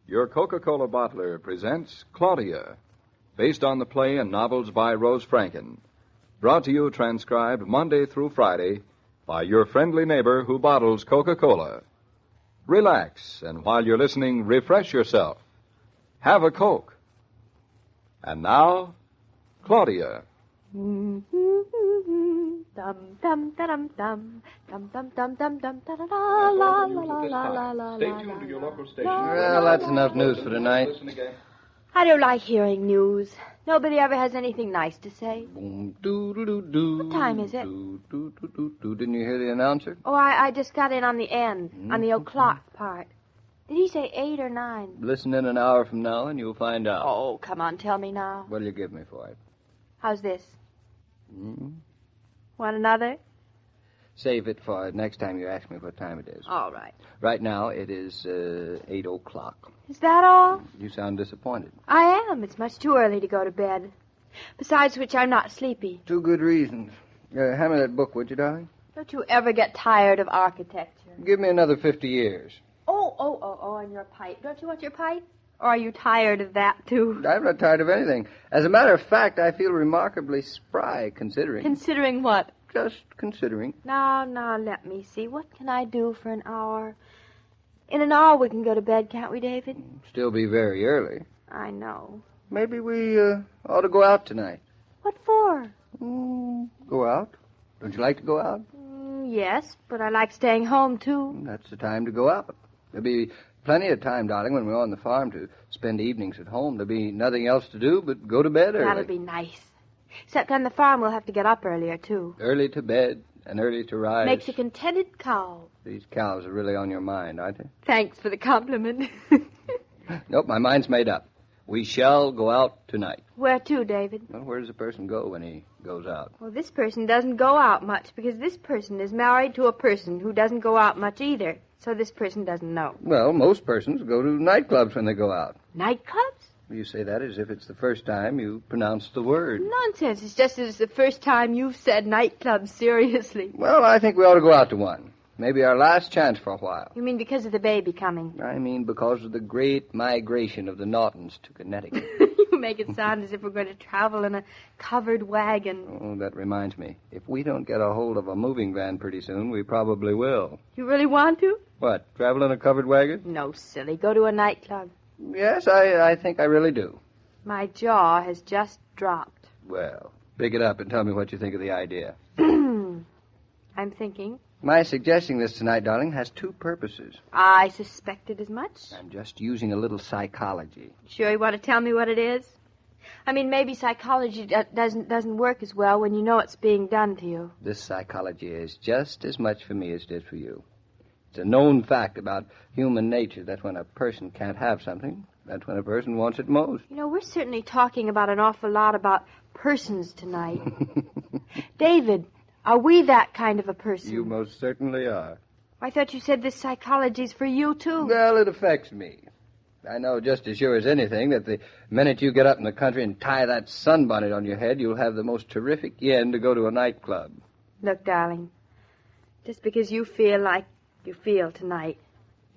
Your Coca-Cola bottler presents Claudia, based on the play and novels by Rose Franken. Brought to you transcribed Monday through Friday by your friendly neighbor who bottles Coca-Cola. Relax, and while you're listening, refresh yourself. Have a Coke. And now, Claudia. Dum dum dum dum dum dum dum dum dum da da la la la la la. Stay tuned to your local station. Well, that's enough news for tonight. I don't like hearing news. Nobody ever has anything nice to say. Boom, doo-doo-doo-doo. What time is it? Doo-doo-doo-doo. Didn't you hear the announcer? Oh, I just got in on the end, on the o'clock part. Did he say 8 or 9? Listen in an hour from now and you'll find out. Oh, come on, tell me now. What'll you give me for it? How's this? Mm-hmm. Want another? Save it for next time you ask me what time it is. All right. Right now, it is 8 o'clock. Is that all? You sound disappointed. I am. It's much too early to go to bed. Besides which, I'm not sleepy. 2 good reasons. Hand me that book, would you, darling? Don't you ever get tired of architecture? Give me another 50 years. Oh, and your pipe. Don't you want your pipe? Or are you tired of that, too? I'm not tired of anything. As a matter of fact, I feel remarkably spry, considering. Considering what? Just considering. Now, let me see. What can I do for an hour? In an hour we can go to bed, can't we, David? Still be very early. I know. Maybe we ought to go out tonight. What for? Go out? Don't you like to go out? Yes, but I like staying home, too. That's the time to go out. There'll be plenty of time, darling, when we're on the farm to spend evenings at home. There'll be nothing else to do but go to bed early. That'll be nice. Except on the farm we'll have to get up earlier, too. Early to bed and early to rise. Makes a contented cow. These cows are really on your mind, aren't they? Thanks for the compliment. Nope, my mind's made up. We shall go out tonight. Where to, David? Well, where does a person go when he goes out? Well, this person doesn't go out much because this person is married to a person who doesn't go out much either. So this person doesn't know. Well, most persons go to nightclubs when they go out. Nightclubs? You say that as if it's the first time you pronounce the word. Nonsense. It's just that it's the first time you've said nightclubs seriously. Well, I think we ought to go out to one. Maybe our last chance for a while. You mean because of the baby coming? I mean because of the great migration of the Naughtons to Connecticut. You make it sound as if we're going to travel in a covered wagon. Oh, that reminds me. If we don't get a hold of a moving van pretty soon, we probably will. You really want to? What, travel in a covered wagon? No, silly. Go to a nightclub. Yes, I think I really do. My jaw has just dropped. Well, pick it up and tell me what you think of the idea. I'm thinking. My suggesting this tonight, darling, has 2 purposes. I suspected as much. I'm just using a little psychology. Sure you want to tell me what it is? I mean, maybe psychology doesn't work as well when you know it's being done to you. This psychology is just as much for me as it is for you. It's a known fact about human nature that when a person can't have something, that's when a person wants it most. You know, we're certainly talking about an awful lot about persons tonight. David, are we that kind of a person? You most certainly are. I thought you said this psychology's for you, too. Well, it affects me. I know just as sure as anything that the minute you get up in the country and tie that sunbonnet on your head, you'll have the most terrific yen to go to a nightclub. Look, darling, just because you feel like you feel tonight,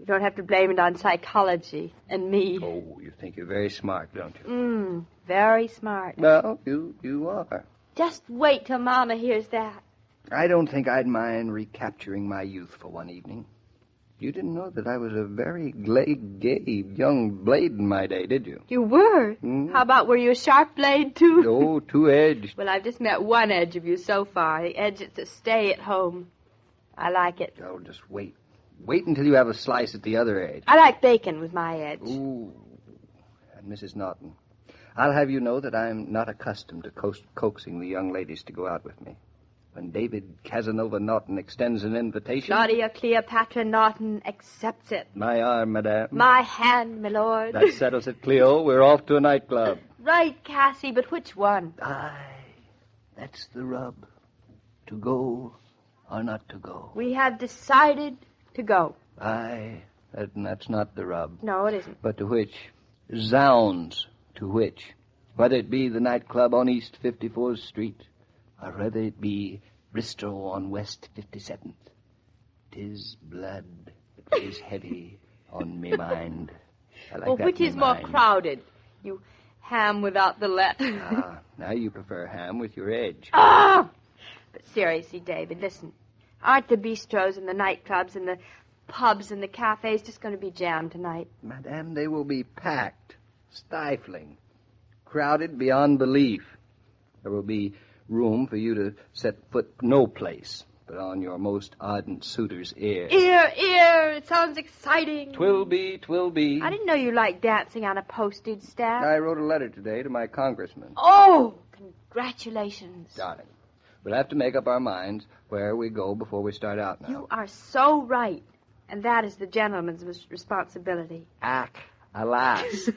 you don't have to blame it on psychology and me. Oh, you think you're very smart, don't you? Very smart. Well, you are. Just wait till Mama hears that. I don't think I'd mind recapturing my youth for one evening. You didn't know that I was a very gay young blade in my day, did you? You were? How about, were you a sharp blade, too? Oh, 2-edged. Well, I've just met one edge of you so far, the edge that's to stay at home. I like it. Oh, just wait. Wait until you have a slice at the other edge. I like bacon with my edge. Ooh. And Mrs. Naughton, I'll have you know that I'm not accustomed to coaxing the young ladies to go out with me. When David Casanova Naughton extends an invitation... Claudia Cleopatra Naughton accepts it. My arm, madame. My hand, my lord. That settles it, Cleo. We're off to a nightclub. Right, Cassie, but which one? Aye, that's the rub. To go or not to go. We have decided to go. Aye, that's not the rub. No, it isn't. But to which? Zounds, to which? Whether it be the nightclub on East 54th Street, or whether it be Bristow on West 57th. 'Tis blood that weighs heavy on me mind. I like well, that which in is more mind. crowded? You ham without the let. Now you prefer ham with your edge. Ah! But seriously, David, listen. Aren't the bistros and the nightclubs and the pubs and the cafes just going to be jammed tonight? Madame, they will be packed, stifling, crowded beyond belief. There will be room for you to set foot no place but on your most ardent suitor's ear. Ear! It sounds exciting. Twill be. I didn't know you liked dancing on a postage stamp. I wrote a letter today to my congressman. Oh, congratulations. Darling, we'll have to make up our minds where we go before we start out now. You are so right. And that is the gentleman's responsibility. Alas.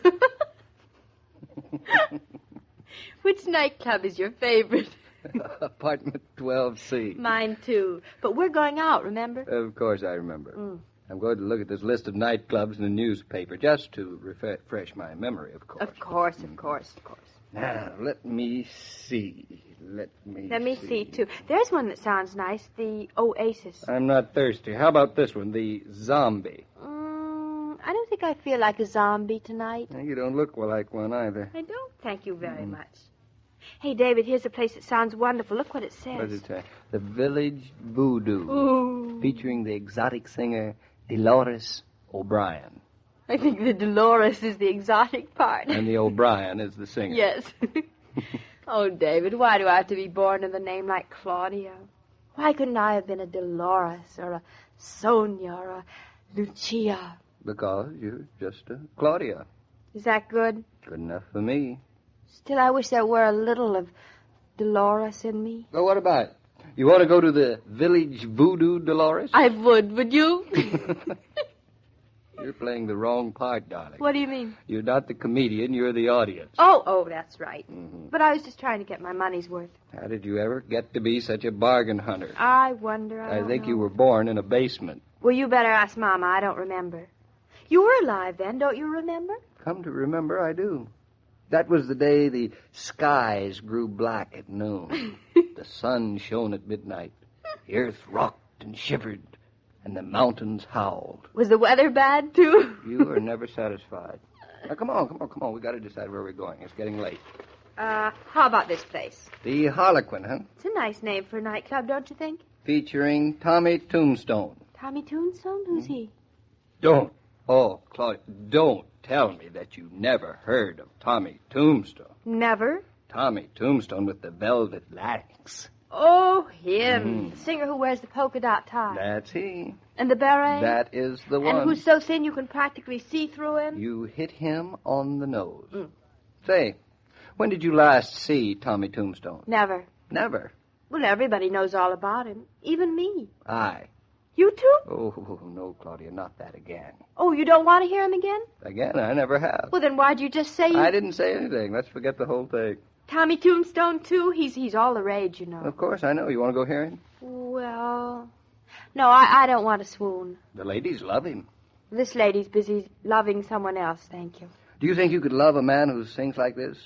Which nightclub is your favorite? Apartment 12C. Mine, too. But we're going out, remember? Of course I remember. I'm going to look at this list of nightclubs in the newspaper just to refresh my memory, of course. Of course. Now, let me see. Let me see, too. There's one that sounds nice, the Oasis. I'm not thirsty. How about this one, the Zombie? I don't think I feel like a zombie tonight. You don't look like one either. I don't. Thank you very much. Hey, David, here's a place that sounds wonderful. Look what it says. What does it say? The Village Voodoo. Ooh. Featuring the exotic singer Dolores O'Brien. I think the Dolores is the exotic part. And the O'Brien is the singer. Yes. Oh, David, why do I have to be born with a name like Claudia? Why couldn't I have been a Dolores or a Sonia or a Lucia? Because you're just a Claudia. Is that good? Good enough for me. Still, I wish there were a little of Dolores in me. Well, what about it? You want to go to the Village Voodoo, Dolores? I would you? You're playing the wrong part, darling. What do you mean? You're not the comedian, you're the audience. Oh, that's right. But I was just trying to get my money's worth. How did you ever get to be such a bargain hunter? I wonder. I think know. you were born in a basement. Well, you better ask Mama. I don't remember. You were alive then, don't you remember? Come to remember, I do. That was the day the skies grew black at noon. The sun shone at midnight. The earth rocked and shivered, and the mountains howled. Was the weather bad, too? You are never satisfied. Now, come on. We got to decide where we're going. It's getting late. How about this place? The Harlequin, huh? It's a nice name for a nightclub, don't you think? Featuring Tommy Tombstone. Tommy Tombstone? Who's he? Don't. Oh, Claudia, don't tell me that you never heard of Tommy Tombstone. Never. Tommy Tombstone with the velvet larynx. Oh, him. The singer who wears the polka dot tie. That's he. And the beret. That is the one. And who's so thin you can practically see through him. You hit him on the nose. Say, when did you last see Tommy Tombstone? Never. Never. Well, everybody knows all about him. Even me. I. You too? Oh, no, Claudia, not that again. Oh, you don't want to hear him again? Again, I never have. Well, then why'd you just say you... I didn't say anything. Let's forget the whole thing. Tommy Tombstone, too? He's all the rage, you know. Of course, I know. You want to go hear him? Well... No, I don't want to swoon. The ladies love him. This lady's busy loving someone else, thank you. Do you think you could love a man who sings like this?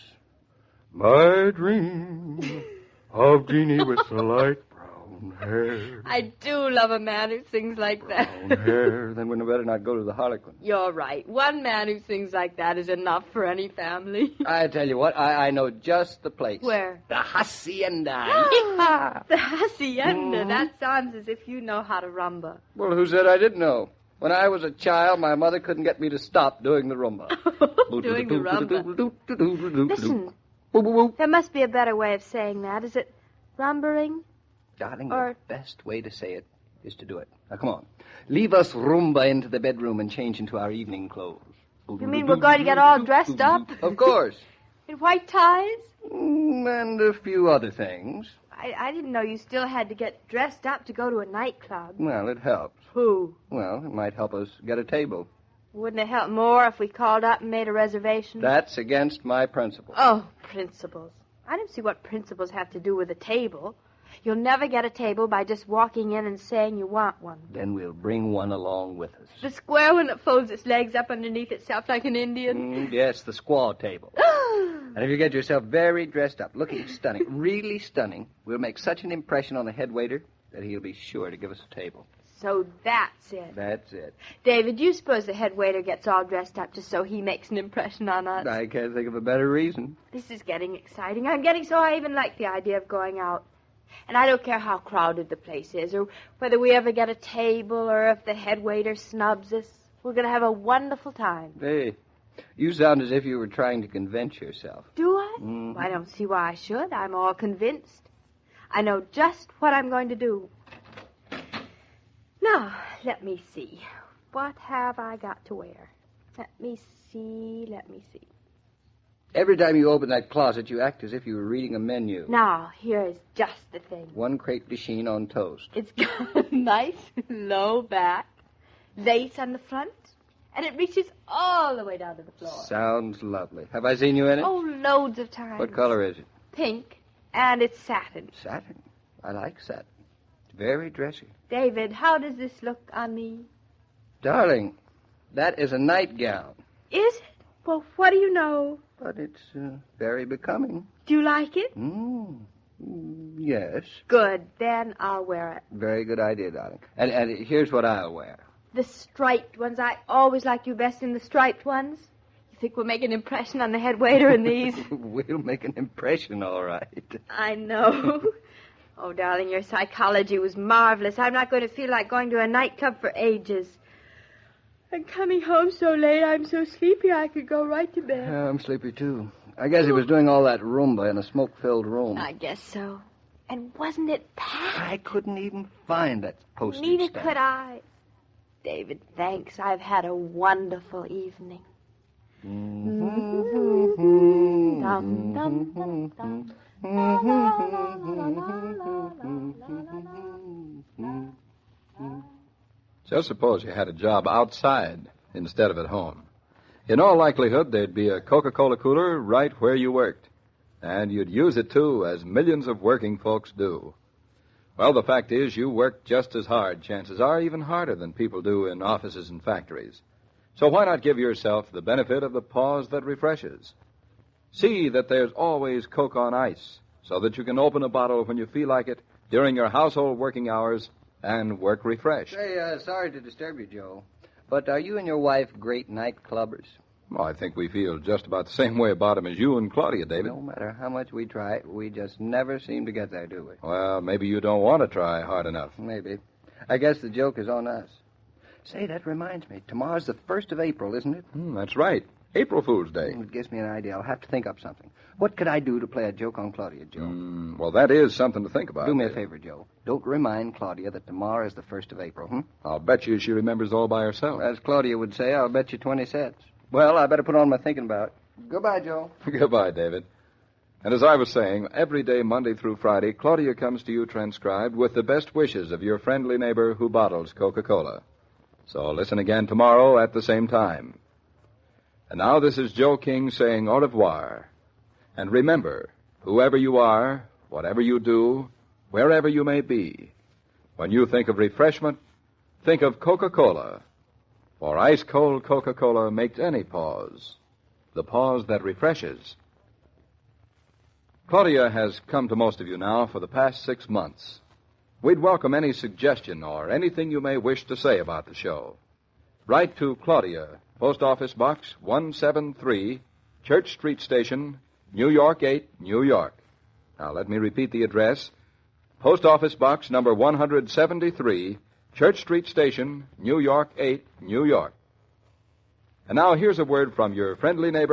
My dream of Jeannie with the light brown hair. I do love a man who sings like that. Brown hair. Then we'd better not go to the Harlequin. You're right. One man who sings like that is enough for any family. I tell you what, I know just the place. Where? The Hacienda. The Hacienda. That sounds as if you know how to rumba. Well, who said I didn't know? When I was a child, my mother couldn't get me to stop doing the rumba. Doing the rumba. Listen, there must be a better way of saying that. Is it rumbering? Darling, the best way to say it is to do it. Now, come on. Leave us rumba into the bedroom and change into our evening clothes. You mean we're going to get all dressed up? Of course. In white ties? And a few other things. I didn't know you still had to get dressed up to go to a nightclub. Well, it helps. Who? Well, it might help us get a table. Wouldn't it help more if we called up and made a reservation? That's against my principles. Oh, principles. I don't see what principles have to do with a table. You'll never get a table by just walking in and saying you want one. Then we'll bring one along with us. The square one that folds its legs up underneath itself like an Indian? Yes, the squaw table. And if you get yourself very dressed up, looking stunning, really stunning, we'll make such an impression on the head waiter that he'll be sure to give us a table. So that's it. That's it. David, do you suppose the head waiter gets all dressed up just so he makes an impression on us? I can't think of a better reason. This is getting exciting. I'm getting so I even like the idea of going out. And I don't care how crowded the place is, or whether we ever get a table, or if the head waiter snubs us. We're going to have a wonderful time. Hey, you sound as if you were trying to convince yourself. Do I? Mm-hmm. Well, I don't see why I should. I'm all convinced. I know just what I'm going to do. Now, let me see. What have I got to wear? Let me see. Every time you open that closet, you act as if you were reading a menu. Now, here's just the thing. 1 crepe de chine on toast. It's got a nice low back, lace on the front, and it reaches all the way down to the floor. Sounds lovely. Have I seen you in it? Oh, loads of times. What color is it? Pink, and it's satin. Satin? I like satin. It's very dressy. David, how does this look on me? Darling, that is a nightgown. Is it? Well, what do you know? But it's very becoming. Do you like it? Yes. Good. Then I'll wear it. Very good idea, darling. And here's what I'll wear. The striped ones. I always liked you best in the striped ones. You think we'll make an impression on the head waiter in these? We'll make an impression, all right. I know. Oh, darling, your psychology was marvelous. I'm not going to feel like going to a nightclub for ages. And coming home so late, I'm so sleepy I could go right to bed. I'm sleepy, too. I guess he was doing all that Roomba in a smoke-filled room. I guess so. And wasn't it packed? I couldn't even find that postage Neither stamp. could I. David, thanks. I've had a wonderful evening. Mm-hmm. Dum, dum, dum, dum. Just suppose you had a job outside instead of at home. In all likelihood, there'd be a Coca-Cola cooler right where you worked. And you'd use it, too, as millions of working folks do. Well, the fact is, you work just as hard, chances are even harder than people do in offices and factories. So why not give yourself the benefit of the pause that refreshes? See that there's always Coke on ice, so that you can open a bottle when you feel like it during your household working hours and work refreshed. Say, sorry to disturb you, Joe, but are you and your wife great night clubbers? Well, I think we feel just about the same way about him as you and Claudia, David. No matter how much we try, we just never seem to get there, do we? Well, maybe you don't want to try hard enough. Maybe. I guess the joke is on us. Say, that reminds me. Tomorrow's the 1st of April, isn't it? That's right. April Fool's Day. It gives me an idea. I'll have to think up something. What could I do to play a joke on Claudia, Joe? Well, that is something to think about. Do me a favor, Joe. Don't remind Claudia that tomorrow is the 1st of April, I'll bet you she remembers all by herself. As Claudia would say, I'll bet you 20 cents. Well, I better put on my thinking about it. Goodbye, Joe. Goodbye, David. And as I was saying, every day, Monday through Friday, Claudia comes to you transcribed with the best wishes of your friendly neighbor who bottles Coca-Cola. So listen again tomorrow at the same time. And now this is Joe King saying au revoir. And remember, whoever you are, whatever you do, wherever you may be, when you think of refreshment, think of Coca-Cola. For ice-cold Coca-Cola makes any pause the pause that refreshes. Claudia has come to most of you now for the past 6 months. We'd welcome any suggestion or anything you may wish to say about the show. Write to Claudia, Post Office Box 173, Church Street Station, New York 8, New York. Now, let me repeat the address. Post Office Box number 173, Church Street Station, New York 8, New York. And now here's a word from your friendly neighbor.